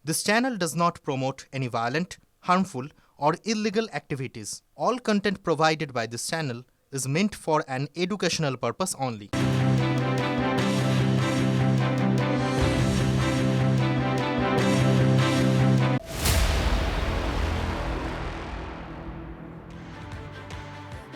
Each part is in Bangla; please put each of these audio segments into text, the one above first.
This channel does not promote any violent, harmful, or illegal activities. All content provided by this channel is meant for an educational purpose only.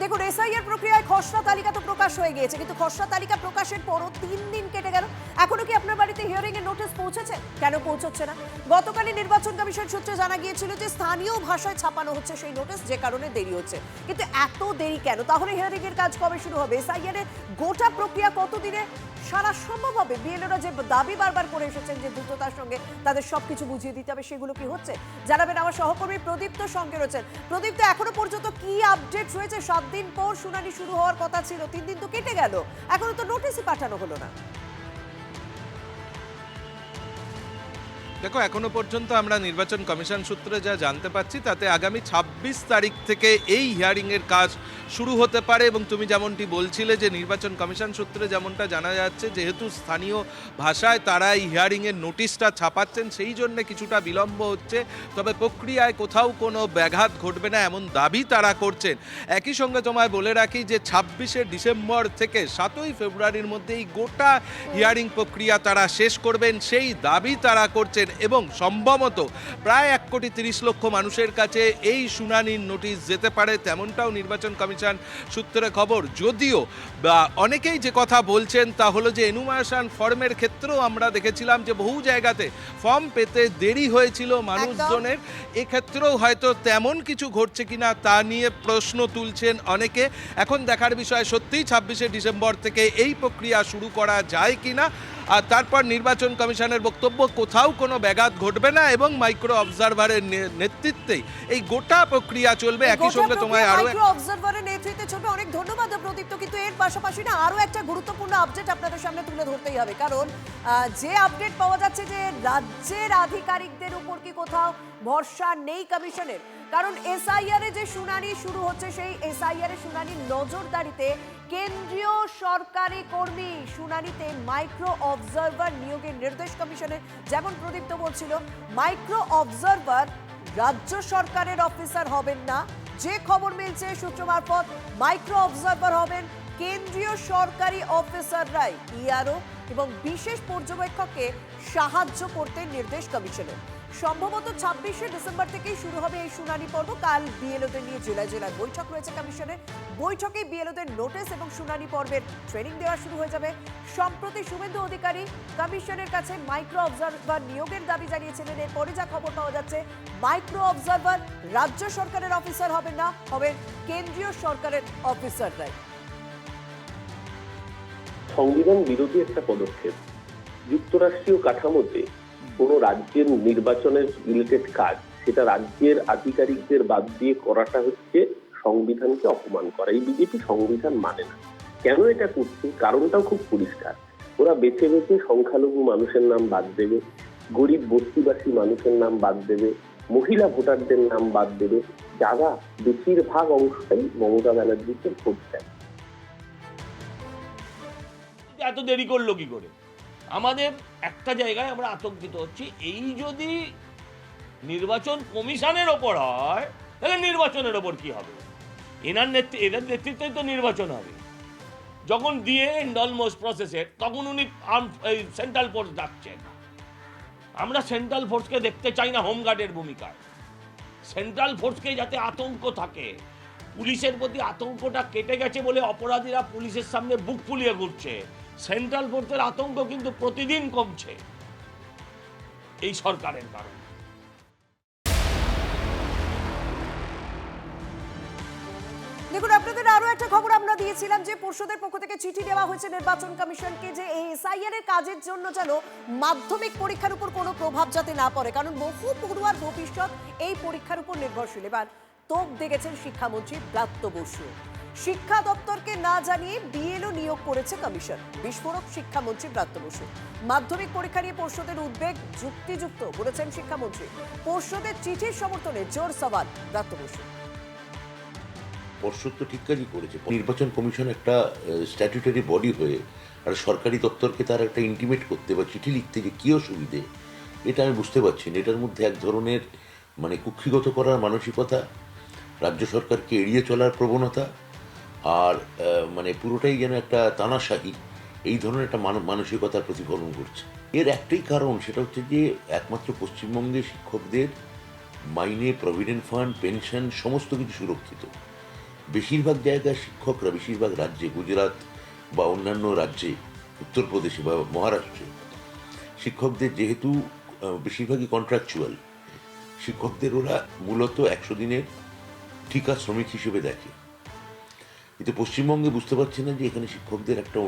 দেখুন, এসআইআর প্রক্রিয়ায় খসড়া তালিকা তো প্রকাশ হয়ে গিয়েছে, কিন্তু খসড়া তালিকা প্রকাশের পরও 3 দিন কেটে গেল। এখনো কি আপনার বাড়িতে হিয়ারিং এর নোটিশ পৌঁছেছে? কেন পৌঁছচ্ছে না? গতকালই নির্বাচন কমিশন সূত্রে জানা গিয়েছিল যে স্থানীয় ভাষায় ছাপানো হচ্ছে সেই নোটিশ, যে কারণে দেরি হচ্ছে। কিন্তু এত দেরি কেন? তাহলে হিয়ারিং এর কাজ কবে শুরু হবে? এসআইআর এর গোটা প্রক্রিয়া কতদিনে সারা সম্ভব হবে? বিএলওরা যে দাবি বারবার করে এসেছেন যে দ্রুততার সঙ্গে তাদের সবকিছু বুঝিয়ে দিতে হবে, সেগুলো কি হচ্ছে? জানাবেন আমার সহকর্মী প্রদীপ্ত সঙ্গে রয়েছেন। প্রদীপ্ত, এখনো পর্যন্ত কি আপডেট রয়েছে? 7 দিন পর শুনানি শুরু হওয়ার কথা ছিল, 3 দিন তো কেটে গেল, এখনো তো নোটিশই পাঠানো হলো না। দেখো, এখনো পর্যন্ত আমরা নির্বাচন কমিশন সূত্রে যা জানতে পাচ্ছি তাতে আগামী 26 তারিখ থেকে এই হিয়ারিংয়ের কাজ শুরু হতে পারে। এবং তুমি যেমনটি বলছিলে যে নির্বাচন কমিশন সূত্রে যেমনটা জানা যাচ্ছে, যেহেতু স্থানীয় ভাষায় তারা এই হিয়ারিংয়ের নোটিশটা ছাপাচ্ছেন, সেই জন্য কিছুটা বিলম্ব হচ্ছে। তবে প্রক্রিয়ায় কোথাও কোনো ব্যাঘাত ঘটবে না এমন দাবি তারা করছেন। একই সঙ্গে তোমায় বলে রাখি যে 26শে ডিসেম্বর থেকে 7ই ফেব্রুয়ারির মধ্যে এই গোটা হিয়ারিং প্রক্রিয়া তারা শেষ করবেন, সেই দাবি তারা করছেন। এবং সম্ভবত প্রায় 1,30,00,000 মানুষের কাছে এই শুনানির নোটিশ যেতে পারে, তেমনটাও নির্বাচন কমিশন সূত্রে খবর। যদিও অনেকেই যে কথা বলছেন তা হলো যে এনুমারেশন ফর্মের ক্ষেত্রেও আমরা দেখেছিলাম যে বহু জায়গাতে ফর্ম পেতে দেরি হয়েছিল মানুষজনের। এক্ষেত্রেও হয়তো তেমন কিছু ঘটছে কিনা তা নিয়ে প্রশ্ন তুলছেন অনেকে। এখন দেখার বিষয় সত্যিই 26শে ডিসেম্বর থেকে এই প্রক্রিয়া শুরু করা যায় কিনা। আর তারপর নির্বাচন কমিশনের বক্তব্য, কোথাও কোনো ব্যাঘাত ঘটবে না এবং মাইক্রো অবজারভারের নেতৃত্বেই এই গোটা প্রক্রিয়া চলবে। একই সঙ্গে তোমায় আরো মাইক্রো অবজারভারের নেতৃত্বে চলবে। অনেক ধন্যবাদ প্রদীপ্ত। কিন্তু এর পাশাপাশি না আরো একটা গুরুত্বপূর্ণ আপডেট আপনাদের সামনে তুলে ধরতেই হবে, কারণ যে আপডেট পাওয়া যাচ্ছে যে রাজ্যের আধিকারিকদের উপর কি কোথাও ভরসা নেই কমিশনের। কারণ এসআইআর এ যে শুনানি শুরু হচ্ছে, সেই এসআইআর এর শুনানির নজরদারিতে কেন্দ্রীয় সরকারি কর্মী শুনানিতে মাইক্রো অবজারভার নিয়োগের নির্দেশ কমিশনের। যেমন প্রদীপ্ত বলছিল, মাইক্রো অবজারভার রাজ্য সরকারের অফিসার হবেন না। যে খবর মিলছে সূত্র মারফত, মাইক্রো অবজারভার হবেন কেন্দ্রীয় সরকারি অফিসাররাই। ইআরও এবং বিশেষ পর্যবেক্ষককে সাহায্য করতে নির্দেশ কমিশনের। সম্ভবত 26শে ডিসেম্বর থেকেই শুরু হবে এই শুনানি পর্ব। কাল বিএলওদের নিয়ে জেলায় জেলায় বৈঠক রয়েছে কমিশনের। বৈঠকে বিএলওদের নোটিশ এবং শুনানি পর্বের ট্রেনিং দেওয়া শুরু হয়ে যাবে। সম্প্রতি শুভেন্দু অধিকারী কমিশনের কাছে মাইক্রো অবজারভার নিয়োগের দাবি জানিয়েছিলেন। এরপরে যা খবর পাওয়া যাচ্ছে, মাইক্রো অবজারভার রাজ্য সরকারের অফিসার হবেন না, হবেন কেন্দ্রীয় সরকারের অফিসাররাই। সংবিধান বিরোধী একটা পদক্ষেপ। যুক্তরাষ্ট্রীয় কাঠামোতে কোনো রাজ্যের নির্বাচনের রিলেটেড কাজ, সেটা রাজ্যের আধিকারিকদের বাদ দিয়ে করাটা হচ্ছে সংবিধানকে অপমান করা। এই বিজেপি সংবিধান মানে না। কেন এটা করছে? কারণটাও খুব পরিষ্কার। ওরা বেছে বেছে সংখ্যালঘু মানুষের নাম বাদ দেবে, গরিব বস্তিবাসী মানুষের নাম বাদ দেবে, মহিলা ভোটারদের নাম বাদ দেবে, যারা বেশিরভাগ অংশটাই মমতা ব্যানার্জিকে ভোট দেয়। এত দেরি করলো কি করে? আমাদের একটা জায়গায় আমরা আতঙ্কিত হচ্ছি, এই যদি নির্বাচন কমিশনের ওপর হয় তাহলে নির্বাচনের ওপর কি হবে? এদের নেতৃত্বেই তো নির্বাচন হবে। যখন দিয়ে অলমোস্ট প্রসেসের, তখন উনি সেন্ট্রাল ফোর্স ডাকছেন। আমরা সেন্ট্রাল ফোর্সকে দেখতে চাই না হোমগার্ডের ভূমিকায়। সেন্ট্রাল ফোর্সকে যাতে আতঙ্ক থাকে, পুলিশের প্রতি আতঙ্কটা কেটে গেছে বলে অপরাধীরা পুলিশের সামনে বুক ফুলিয়ে ঘুরছে। সেন্ট্রাল ফোর্সের আতঙ্ক কিন্তু প্রতিদিন কমছে এই সরকারের কারণে। দেখুন, আপনাদের আরো একটা খবর আমরা দিয়েছিলাম যে পর্ষদের পক্ষ থেকে চিঠি দেওয়া হয়েছে নির্বাচন কমিশনকে, যে এই এসআইআর এর কাজের জন্য যেন মাধ্যমিক পরীক্ষার উপর কোনো প্রভাব যাতে না পড়ে, কারণ বহু পড়ুয়ার ভবিষ্যৎ এই পরীক্ষার উপর নির্ভরশীল। এবার তোপ দেখেছেন শিক্ষামন্ত্রী ব্রাত্য বসু। শিক্ষা দপ্তরকে না জানিয়ে বিএলও নিয়োগ করেছে কমিশন। বিস্ফোরক শিক্ষামন্ত্রী ব্রাত্য বসু। মাধ্যমিক পরীক্ষা নিয়ে পর্ষদের উদ্বেগ যুক্তিযুক্ত বলেছেন শিক্ষামন্ত্রী। পর্ষদের চিঠির সমর্থনে জোর সওয়াল ব্রাত্য বসু। পর্ষদ তো ঠিক কাজই করেছে। নির্বাচন কমিশন একটা স্ট্যাটুটরি বডি হয়ে আর সরকারি দপ্তরকে তার একটা ইন্টিমেট করতে বা চিঠি লিখতে যে কী অসুবিধে, এটা আমি বুঝতে পারছি না। এটার মধ্যে এক ধরনের মানে কুক্ষিগত করার মানসিকতা, রাজ্য সরকারকে এড়িয়ে চলার প্রবণতা, আর মানে পুরোটাই যেন একটা তানাশাহি, এই ধরনের একটা মানসিকতার প্রতিফলন করছে। এর একটাই কারণ, সেটা হচ্ছে যে একমাত্র পশ্চিমবঙ্গে শিক্ষকদের মাইনে, প্রভিডেন্ট ফান্ড, পেনশন সমস্ত কিছু সুরক্ষিত। বেশিরভাগ জায়গায় শিক্ষকরা, বেশিরভাগ রাজ্যে, গুজরাট বা অন্যান্য রাজ্যে, উত্তরপ্রদেশে বা মহারাষ্ট্রে শিক্ষকদের যেহেতু বেশিরভাগই কন্ট্রাকচুয়াল, শিক্ষকদের ওরা মূলত 100 দিনের ঠিকা শ্রমিক হিসেবে দেখে। কিন্তু পশ্চিমবঙ্গে বুঝতে পারছে না যে এখানে শিক্ষকদের একটা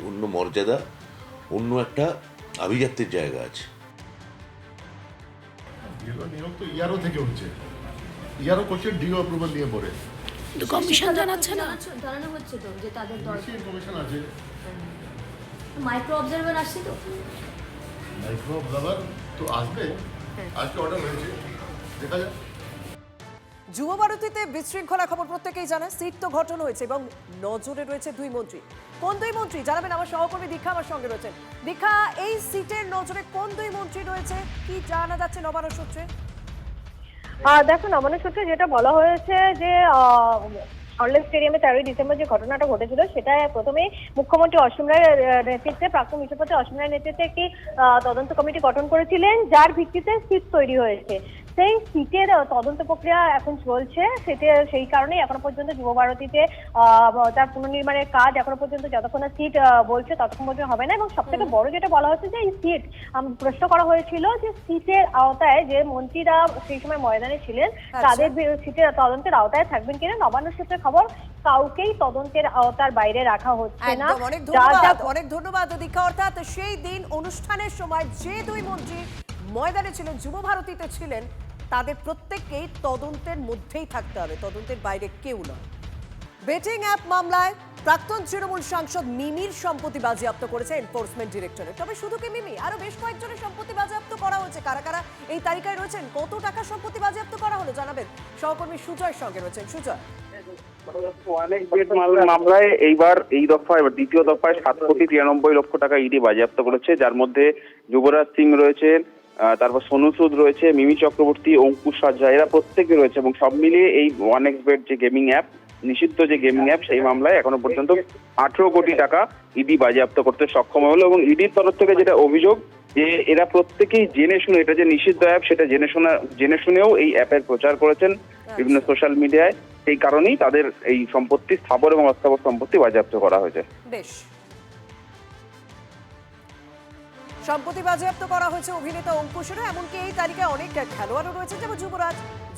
অন্য মর্যাদা, অন্য একটা আভিজাত্যের জায়গা আছে। নিয়োগ তো ইয়ারও থেকে হচ্ছে, ইয়ারও করছে ডিও অ্যাপ্রুভাল নিয়ে পড়ে। কিন্তু কমিশন জানাচ্ছে না। জানানো হচ্ছে তো যে তাদের দরকার ইনফরমেশন আছে, মাইক্রো অবজারভার আসছে তো মাইক্রো অবজার্ভার তো আসবে, আজকে অর্ডার হয়েছে, দেখা যাক। যুব ভারতীতে বিশৃঙ্খলা খবর প্রত্যেকেই জানে। সিট তো গঠন হয়েছে এবং নজরে রয়েছে দুই মন্ত্রী। কোন দুই মন্ত্রী জানাবেন আমার সহকর্মী দীক্ষা আমার সঙ্গে রয়েছেন। দীক্ষা, এই সিটের নজরে কোন দুই মন্ত্রী রয়েছে, কি জানা যাচ্ছে নবান্ন সূত্রে? দেখো, নবান্ন সূত্রে যেটা বলা হয়েছে যে অনলাইন স্টেডিয়ামে 13 ডিসেম্বর যে ঘটনাটা ঘটেছিল, সেটা প্রথমে মুখ্যমন্ত্রী অসীম রায়ের নেতৃত্বে, প্রাক্তন মুখ্যমন্ত্রী অসীম রায়ের নেতৃত্বে একটি তদন্ত কমিটি গঠন করেছিলেন, যার ভিত্তিতে সিট তৈরি হয়েছে। সেই সিটের তদন্ত প্রক্রিয়া এখন চলছে। সেই কারণেই এখনো পর্যন্ত যুব ভারতীতে তার পুনর্নির্মাণের কাজ এখনো পর্যন্ত যতক্ষণ না সিট বলছে ততক্ষণ পর্যন্ত হবে না। এবং সব থেকে বড় যেটা বলা হচ্ছে যে এই সিট, প্রশ্ন করা হয়েছিল যে সিটের আওতায় যে মন্ত্রীরা সেই সময় ময়দানে ছিলেন তাদের সিটের তদন্তের আওতায় থাকবেন কিনা। নবান্ন সূত্রে খবর, কাউকেই তদন্তের আওতার বাইরে রাখা হচ্ছে না। অনেক ধন্যবাদ দীক্ষা। অর্থাৎ সেই দিন অনুষ্ঠানের সময় যে দুই মন্ত্রী ময়দানে ছিলেন, যুব ভারতীতে ছিলেন, তাদের প্রত্যেককেই তদন্তের মধ্যেই থাকতে হবে, তদন্তের বাইরে কেউ নয়। বেটিং অ্যাপ মামলায় প্রাক্তন তৃণমূল সাংসদ মিমির সম্পত্তি বাজেয়াপ্ত করেছে এনফোর্সমেন্ট ডিরেক্টরেট। তবে শুধু কি মিমি, আরো বেশ কয়েকজনের সম্পত্তি বাজেয়াপ্ত করা হয়েছে। কারা কারা এই তালিকায় রয়েছেন, কত টাকা সম্পত্তি বাজেয়াপ্ত করা হলো জানাবেন সহকর্মী সুজয়ের সঙ্গে রয়েছেন। সুজয়, অনেক বেড মামলায় এইবার এই দফায়, এবার দ্বিতীয় দফায় 7,93,00,000 টাকা ইডি বাজেয়াপ্ত করেছে, যার মধ্যে যুবরাজ সিং রয়েছেন, তারপর সোনু সুদ রয়েছে, মিমি চক্রবর্তী, অঙ্কুশ সাজা, এরা প্রত্যেকে রয়েছে। এবং সব মিলিয়ে এই ওয়ানেক্সবেট যে গেমিং অ্যাপ, নিষিদ্ধ যে গেমিং অ্যাপ, সেই মামলায় এখনো পর্যন্ত 18 কোটি টাকা ইডি বাজেয়াপ্ত করতে সক্ষম হলো। এবং ইডির তরফ থেকে যেটা অভিযোগ, যে এরা প্রত্যেকেই জেনে শুনে, এটা যে নিষিদ্ধ অ্যাপ সেটা জেনে শুনেও এই অ্যাপের প্রচার করেছেন বিভিন্ন সোশ্যাল মিডিয়ায়। সেই কারণেই তাদের এই সম্পত্তি, স্থাবর এবং অস্থাবর সম্পত্তি বাজেয়াপ্ত করা হয়েছে। বেশ, সম্পত্তি বাজেয়াপ্ত করা হয়েছে অভিনেতা অঙ্কুশেরও। এমনকি এই তালিকায় অনেক খেলোয়াড়ও রয়েছে, যেমন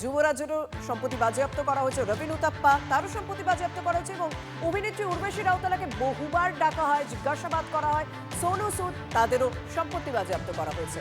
যুবরাজেরও সম্পত্তি বাজেয়াপ্ত করা হয়েছে, রবিন উতাপ্পা তারও সম্পত্তি বাজেয়াপ্ত করা হয়েছে। এবং অভিনেত্রী উর্বশী রাউতালাকে বহুবার ডাকা হয়, জিজ্ঞাসাবাদ করা হয়, সোনু সুদ, তাদেরও সম্পত্তি বাজেয়াপ্ত করা হয়েছে।